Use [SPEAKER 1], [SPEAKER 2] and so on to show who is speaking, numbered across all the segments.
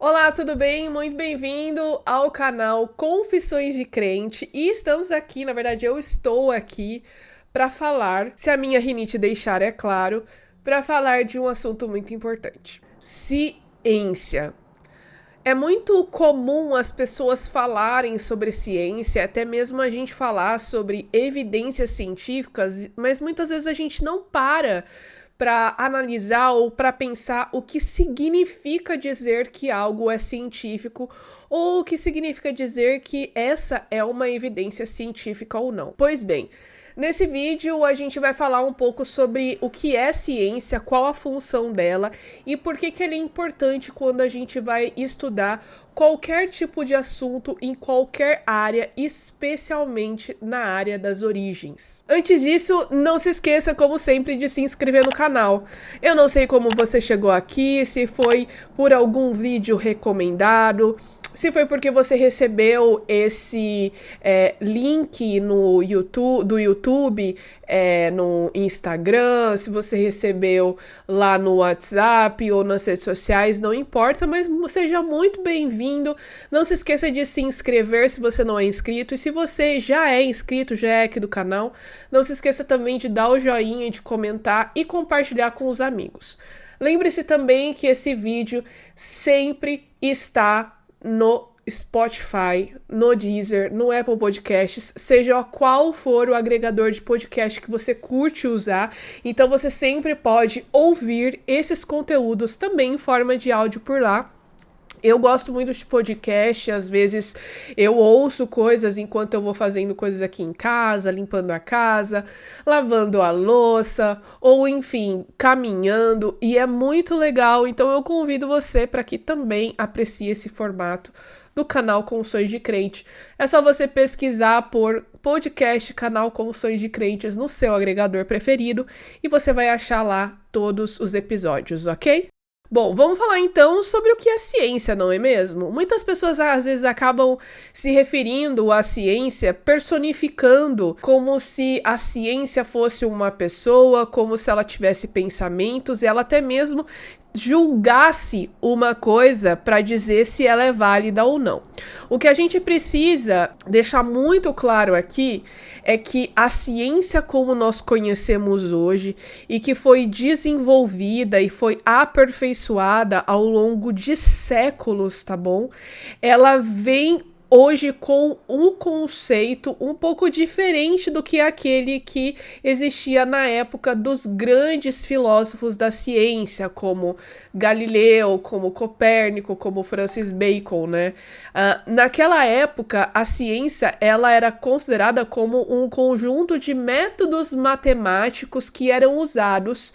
[SPEAKER 1] Olá, tudo bem? Muito bem-vindo ao canal Confissões de Crente e estamos aqui, na verdade eu estou aqui para falar, se a minha rinite deixar, é claro, para falar de um assunto muito importante. Ciência. É muito comum as pessoas falarem sobre ciência, até mesmo a gente falar sobre evidências científicas, mas muitas vezes a gente não para analisar ou para pensar o que significa dizer que algo é científico ou o que significa dizer que essa é uma evidência científica ou não. Pois bem, nesse vídeo a gente vai falar um pouco sobre o que é ciência, qual a função dela e por que ela é importante quando a gente vai estudar qualquer tipo de assunto em qualquer área, especialmente na área das origens. Antes disso, não se esqueça, como sempre, de se inscrever no canal. Eu não sei como você chegou aqui, se foi por algum vídeo recomendado, se foi porque você recebeu esse link no YouTube, no Instagram, se você recebeu lá no WhatsApp ou nas redes sociais, não importa, mas seja muito bem-vindo. Não se esqueça de se inscrever se você não é inscrito, e se você já é inscrito, já é aqui do canal, não se esqueça também de dar o joinha, de comentar e compartilhar com os amigos. Lembre-se também que esse vídeo sempre está no Spotify, no Deezer, no Apple Podcasts, seja qual for o agregador de podcast que você curte usar, então você sempre pode ouvir esses conteúdos também em forma de áudio por lá. Eu gosto muito de podcast, às vezes eu ouço coisas enquanto eu vou fazendo coisas aqui em casa, limpando a casa, lavando a louça, ou enfim, caminhando, e é muito legal, então eu convido você para que também aprecie esse formato do canal Confissões de Crente. É só você pesquisar por podcast canal Confissões de Crentes no seu agregador preferido e você vai achar lá todos os episódios, ok? Bom, vamos falar então sobre o que é ciência, não é mesmo? Muitas pessoas às vezes acabam se referindo à ciência personificando como se a ciência fosse uma pessoa, como se ela tivesse pensamentos, e ela até mesmo julgasse uma coisa para dizer se ela é válida ou não. O que a gente precisa deixar muito claro aqui é que a ciência como nós conhecemos hoje e que foi desenvolvida e foi aperfeiçoada ao longo de séculos, tá bom? Ela vem hoje com um conceito um pouco diferente do que aquele que existia na época dos grandes filósofos da ciência, como Galileu, como Copérnico, como Francis Bacon, né? Naquela época, a ciência ela era considerada como um conjunto de métodos matemáticos que eram usados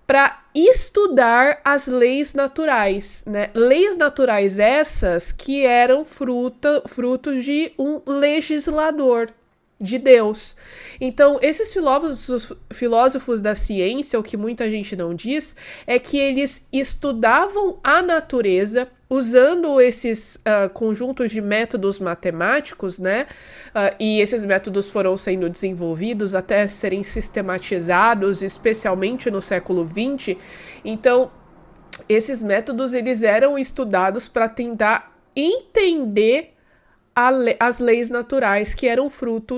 [SPEAKER 1] para estudar as leis naturais, né? Leis naturais essas que eram frutos de um legislador, de Deus. Então, esses filósofos da ciência, o que muita gente não diz, é que eles estudavam a natureza usando esses conjuntos de métodos matemáticos, né? E esses métodos foram sendo desenvolvidos até serem sistematizados, especialmente no século XX. Então, esses métodos eles eram estudados para tentar entender as leis naturais que eram fruto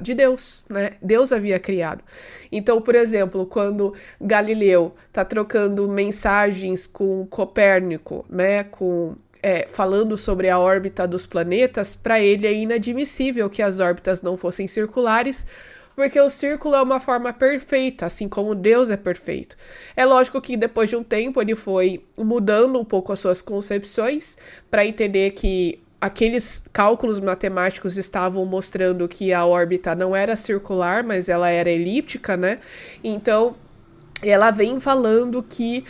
[SPEAKER 1] de Deus, né? Deus havia criado. Então, por exemplo, quando Galileu está trocando mensagens com Copérnico, né? Falando sobre a órbita dos planetas, para ele é inadmissível que as órbitas não fossem circulares, porque o círculo é uma forma perfeita, assim como Deus é perfeito. É lógico que depois de um tempo ele foi mudando um pouco as suas concepções para entender que aqueles cálculos matemáticos estavam mostrando que a órbita não era circular, mas ela era elíptica, né? Então ela vem falando que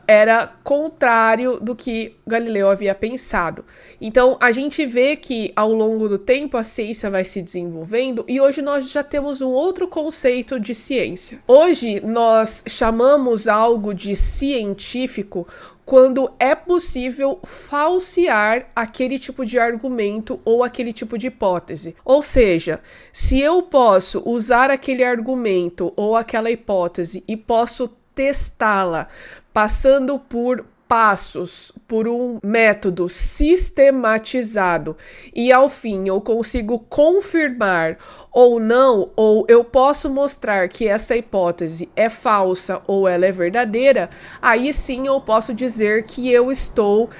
[SPEAKER 1] era contrário do que Galileu havia pensado. Então, a gente vê que, ao longo do tempo, a ciência vai se desenvolvendo e hoje nós já temos um outro conceito de ciência. Hoje, nós chamamos algo de científico quando é possível falsear aquele tipo de argumento ou aquele tipo de hipótese. Ou seja, se eu posso usar aquele argumento ou aquela hipótese e posso testá-la passando por passos por um método sistematizado e ao fim eu consigo confirmar ou não, ou eu posso mostrar que essa hipótese é falsa ou ela é verdadeira, aí sim eu posso dizer que eu estou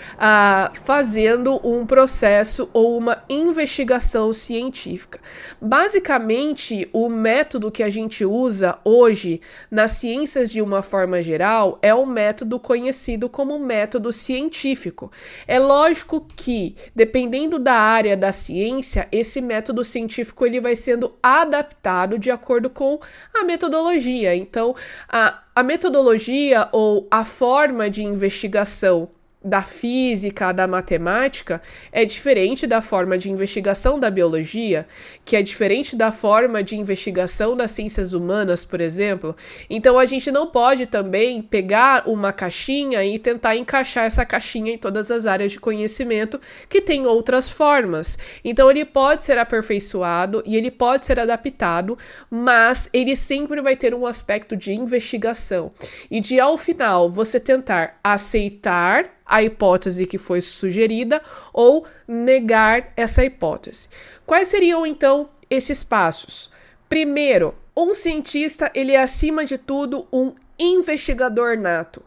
[SPEAKER 1] fazendo um processo ou uma investigação científica. Basicamente, o método que a gente usa hoje nas ciências de uma forma geral é o método conhecido como método científico. É lógico que, dependendo da área da ciência, esse método científico ele vai sendo adaptado de acordo com a metodologia. Então, a metodologia ou a forma de investigação da física, da matemática, é diferente da forma de investigação da biologia, que é diferente da forma de investigação das ciências humanas, por exemplo. Então, a gente não pode também pegar uma caixinha e tentar encaixar essa caixinha em todas as áreas de conhecimento que tem outras formas. Então, ele pode ser aperfeiçoado e ele pode ser adaptado, mas ele sempre vai ter um aspecto de investigação e de, ao final, você tentar aceitar a hipótese que foi sugerida ou negar essa hipótese. Quais seriam, então, esses passos? Primeiro, um cientista, ele é, acima de tudo, um investigador nato.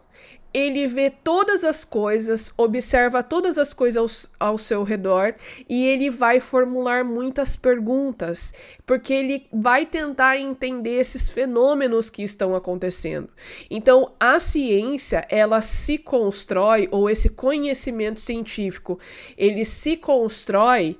[SPEAKER 1] Ele vê todas as coisas, observa todas as coisas ao seu redor e ele vai formular muitas perguntas, porque ele vai tentar entender esses fenômenos que estão acontecendo. Então, a ciência, ela se constrói, ou esse conhecimento científico, ele se constrói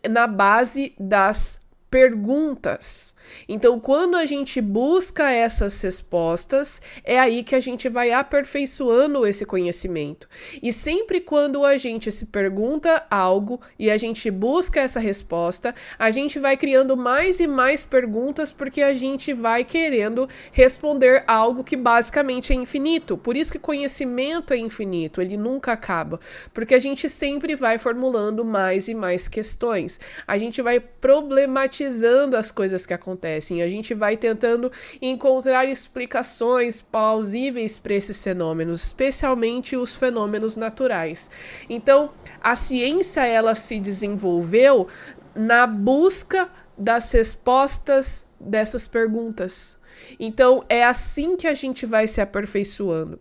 [SPEAKER 1] na base das perguntas. Então, quando a gente busca essas respostas, é aí que a gente vai aperfeiçoando esse conhecimento. E sempre quando a gente se pergunta algo e a gente busca essa resposta, a gente vai criando mais e mais perguntas porque a gente vai querendo responder algo que basicamente é infinito. Por isso que conhecimento é infinito, ele nunca acaba, porque a gente sempre vai formulando mais e mais questões. A gente vai problematizando as coisas que acontecem. A gente vai tentando encontrar explicações plausíveis para esses fenômenos, especialmente os fenômenos naturais. Então, a ciência, ela se desenvolveu na busca das respostas dessas perguntas. Então, é assim que a gente vai se aperfeiçoando.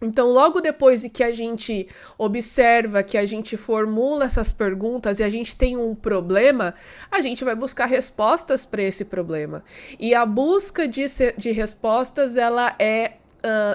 [SPEAKER 1] Então, logo depois de que a gente observa, que a gente formula essas perguntas e a gente tem um problema, a gente vai buscar respostas para esse problema. E a busca de respostas, ela é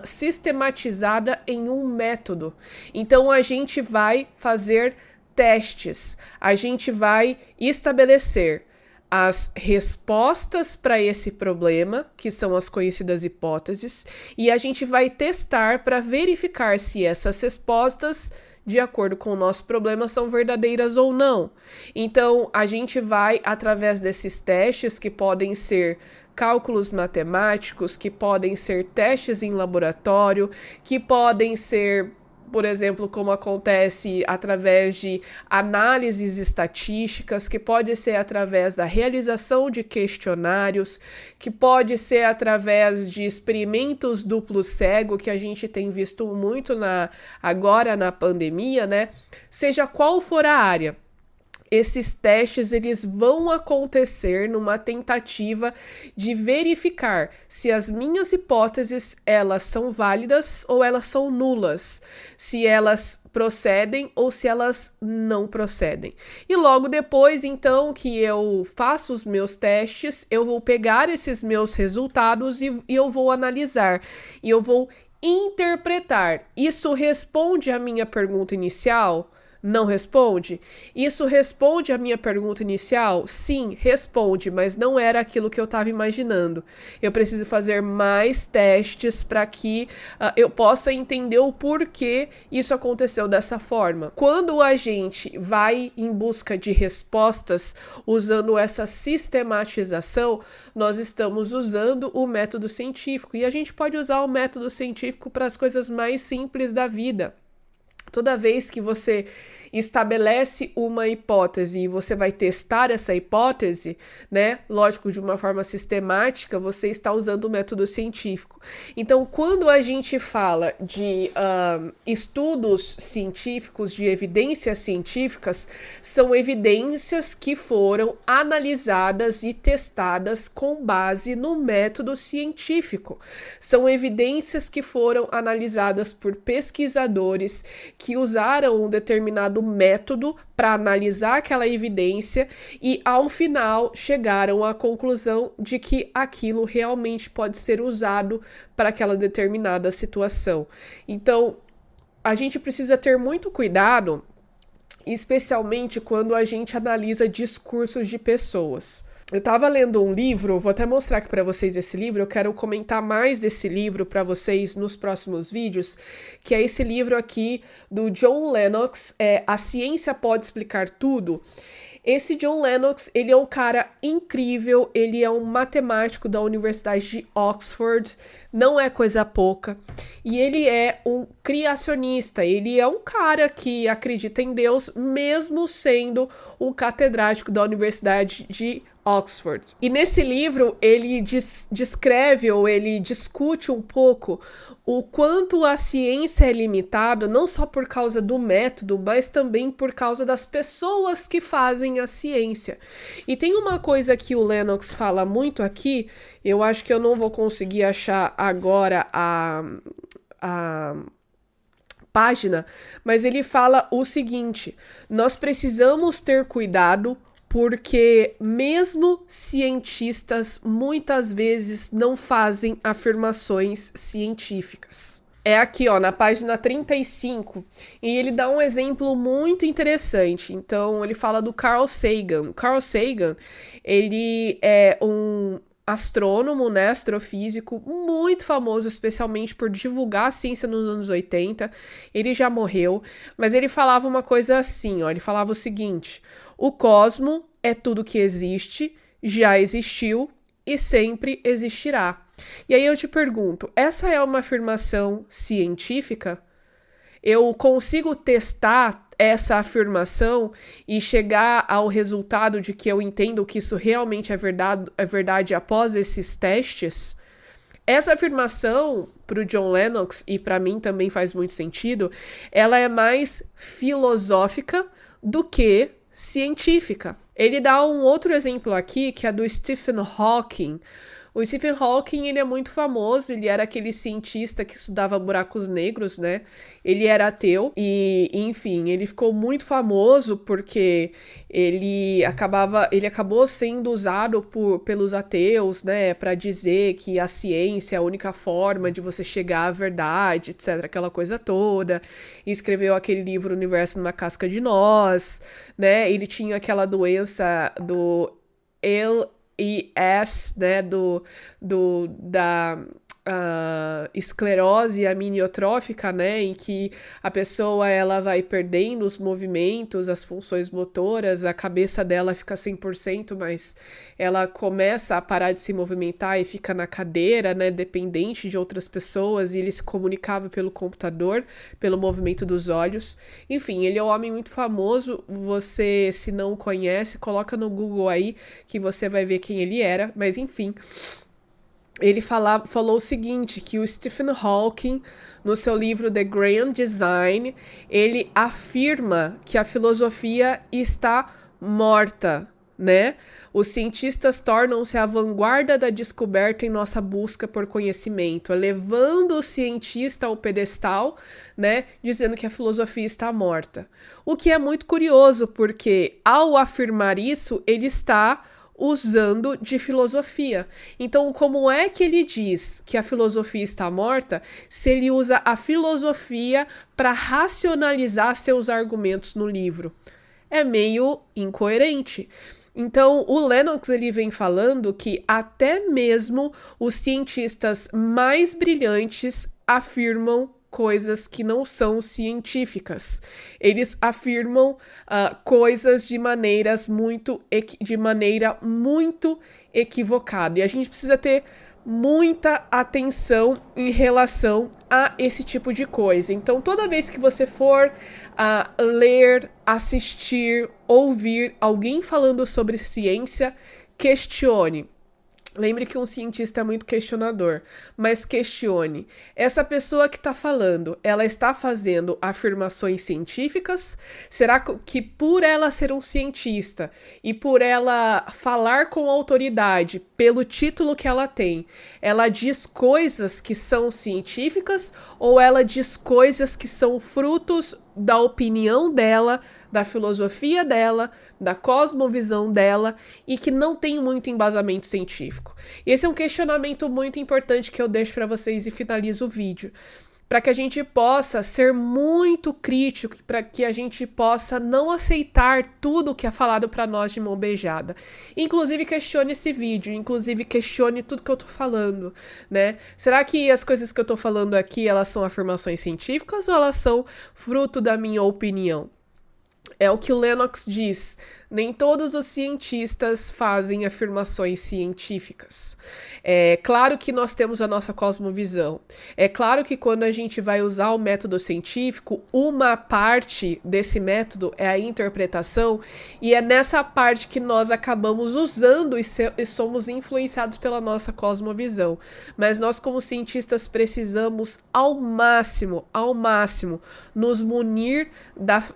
[SPEAKER 1] sistematizada em um método. Então, a gente vai fazer testes, a gente vai estabelecer as respostas para esse problema, que são as conhecidas hipóteses, e a gente vai testar para verificar se essas respostas, de acordo com o nosso problema, são verdadeiras ou não. Então, a gente vai, através desses testes, que podem ser cálculos matemáticos, que podem ser testes em laboratório, que podem ser, por exemplo, como acontece através de análises estatísticas, que pode ser através da realização de questionários, que pode ser através de experimentos duplo cego, que a gente tem visto muito agora na pandemia, né? Seja qual for a área. Esses testes, eles vão acontecer numa tentativa de verificar se as minhas hipóteses, elas são válidas ou elas são nulas, se elas procedem ou se elas não procedem. E logo depois, então, que eu faço os meus testes, eu vou pegar esses meus resultados e eu vou analisar, e eu vou interpretar. Isso responde à minha pergunta inicial? Não responde? Isso responde à minha pergunta inicial? Sim, responde, mas não era aquilo que eu estava imaginando. Eu preciso fazer mais testes para que eu possa entender o porquê isso aconteceu dessa forma. Quando a gente vai em busca de respostas usando essa sistematização, nós estamos usando o método científico. E a gente pode usar o método científico para as coisas mais simples da vida. Toda vez que você estabelece uma hipótese e você vai testar essa hipótese, né? Lógico, de uma forma sistemática, você está usando o método científico. Então, quando a gente fala de estudos científicos, de evidências científicas, são evidências que foram analisadas e testadas com base no método científico. São evidências que foram analisadas por pesquisadores que usaram um determinado método para analisar aquela evidência e, ao final, chegaram à conclusão de que aquilo realmente pode ser usado para aquela determinada situação. Então, a gente precisa ter muito cuidado, especialmente quando a gente analisa discursos de pessoas. Eu estava lendo um livro, vou até mostrar aqui para vocês esse livro, eu quero comentar mais desse livro para vocês nos próximos vídeos, que é esse livro aqui do John Lennox, A Ciência Pode Explicar Tudo. Esse John Lennox, ele é um cara incrível, ele é um matemático da Universidade de Oxford, não é coisa pouca, e ele é um criacionista, ele é um cara que acredita em Deus, mesmo sendo um catedrático da Universidade de Oxford. E nesse livro ele descreve ou ele discute um pouco o quanto a ciência é limitada, não só por causa do método, mas também por causa das pessoas que fazem a ciência. E tem uma coisa que o Lennox fala muito aqui, eu acho que eu não vou conseguir achar agora a página, mas ele fala o seguinte: nós precisamos ter cuidado porque mesmo cientistas muitas vezes não fazem afirmações científicas. É aqui, ó, na página 35, e ele dá um exemplo muito interessante. Então, ele fala do Carl Sagan. Carl Sagan, ele é um astrônomo, né, astrofísico, muito famoso, especialmente por divulgar a ciência nos anos 80. Ele já morreu, mas ele falava uma coisa assim, ó, ele falava o seguinte: o cosmo é tudo que existe, já existiu e sempre existirá. E aí eu te pergunto, essa é uma afirmação científica? Eu consigo testar essa afirmação e chegar ao resultado de que eu entendo que isso realmente é verdade após esses testes? Essa afirmação, para o John Lennox, e para mim também faz muito sentido, ela é mais filosófica do que científica. Ele dá um outro exemplo aqui, que é do Stephen Hawking. O Stephen Hawking, ele é muito famoso, ele era aquele cientista que estudava buracos negros, né? Ele era ateu e, enfim, ele ficou muito famoso porque ele acabou sendo usado pelos ateus, né? Para dizer que a ciência é a única forma de você chegar à verdade, etc. Aquela coisa toda. E escreveu aquele livro Universo numa Casca de Nós, né? Ele tinha aquela doença do né, da esclerose aminiotrófica, né, em que a pessoa ela vai perdendo os movimentos, as funções motoras, a cabeça dela fica 100%, mas ela começa a parar de se movimentar e fica na cadeira, né, dependente de outras pessoas, e ele se comunicava pelo computador, pelo movimento dos olhos. Enfim, ele é um homem muito famoso, você, se não o conhece, coloca no Google aí, que você vai ver quem ele era, mas enfim. Ele falou o seguinte, que o Stephen Hawking, no seu livro The Grand Design, ele afirma que a filosofia está morta, né? Os cientistas tornam-se a vanguarda da descoberta em nossa busca por conhecimento, elevando o cientista ao pedestal, né? Dizendo que a filosofia está morta. O que é muito curioso, porque ao afirmar isso, ele está usando de filosofia. Então, como é que ele diz que a filosofia está morta se ele usa a filosofia para racionalizar seus argumentos no livro? É meio incoerente. Então, o Lennox ele vem falando que até mesmo os cientistas mais brilhantes afirmam coisas que não são científicas. Eles afirmam coisas de maneira muito equivocada. E a gente precisa ter muita atenção em relação a esse tipo de coisa. Então, toda vez que você for ler, assistir, ouvir alguém falando sobre ciência, questione. Lembre que um cientista é muito questionador, mas questione. Essa pessoa que está falando, ela está fazendo afirmações científicas? Será que por ela ser um cientista e por ela falar com autoridade, pelo título que ela tem, ela diz coisas que são científicas ou ela diz coisas que são frutos da opinião dela, da filosofia dela, da cosmovisão dela e que não tem muito embasamento científico? Esse é um questionamento muito importante que eu deixo para vocês e finalizo o vídeo, para que a gente possa ser muito crítico, para que a gente possa não aceitar tudo que é falado para nós de mão beijada. Inclusive questione esse vídeo, inclusive questione tudo que eu tô falando, né? Será que as coisas que eu tô falando aqui, elas são afirmações científicas ou elas são fruto da minha opinião? É o que o Lennox diz, nem todos os cientistas fazem afirmações científicas. É claro que nós temos a nossa cosmovisão. É claro que quando a gente vai usar o método científico, uma parte desse método é a interpretação, e é nessa parte que nós acabamos usando e somos influenciados pela nossa cosmovisão. Mas nós, como cientistas, precisamos ao máximo, nos munir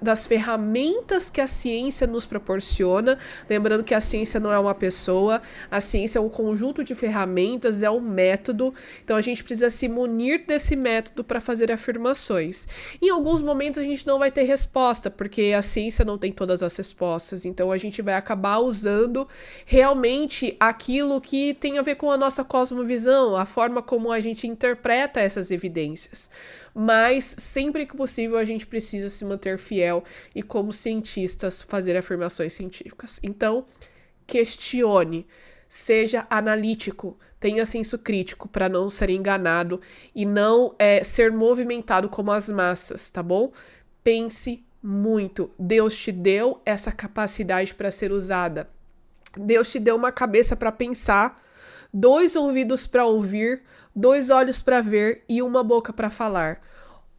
[SPEAKER 1] das ferramentas que a ciência nos proporciona. Lembrando que a ciência não é uma pessoa, a ciência é um conjunto de ferramentas, é um método, então a gente precisa se munir desse método para fazer afirmações. Em alguns momentos a gente não vai ter resposta, porque a ciência não tem todas as respostas, então a gente vai acabar usando realmente aquilo que tem a ver com a nossa cosmovisão, a forma como a gente interpreta essas evidências. Mas sempre que possível a gente precisa se manter fiel e, como cientistas, fazer afirmações científicas. Então, questione, seja analítico, tenha senso crítico para não ser enganado e não ser movimentado como as massas, tá bom? Pense muito. Deus te deu essa capacidade para ser usada. Deus te deu uma cabeça para pensar, 2 ouvidos para ouvir, 2 olhos para ver e uma boca para falar.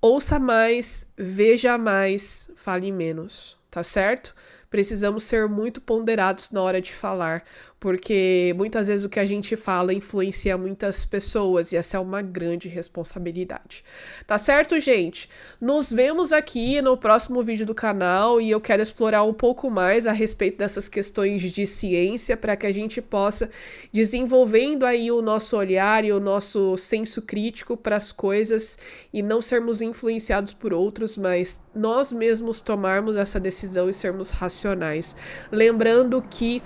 [SPEAKER 1] Ouça mais, veja mais, fale menos, tá certo? Precisamos ser muito ponderados na hora de falar, porque muitas vezes o que a gente fala influencia muitas pessoas e essa é uma grande responsabilidade. Tá certo, gente? Nos vemos aqui no próximo vídeo do canal e eu quero explorar um pouco mais a respeito dessas questões de ciência para que a gente possa desenvolvendo aí o nosso olhar e o nosso senso crítico para as coisas e não sermos influenciados por outros, mas nós mesmos tomarmos essa decisão e sermos racionais. Lembrando que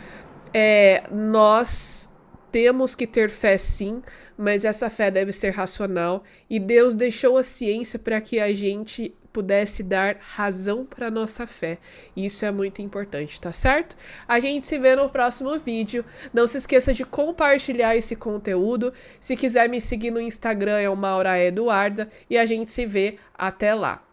[SPEAKER 1] nós temos que ter fé sim, mas essa fé deve ser racional e Deus deixou a ciência para que a gente pudesse dar razão para nossa fé. Isso é muito importante, tá certo? A gente se vê no próximo vídeo. Não se esqueça de compartilhar esse conteúdo. Se quiser me seguir no Instagram é o Maura Eduarda e a gente se vê até lá.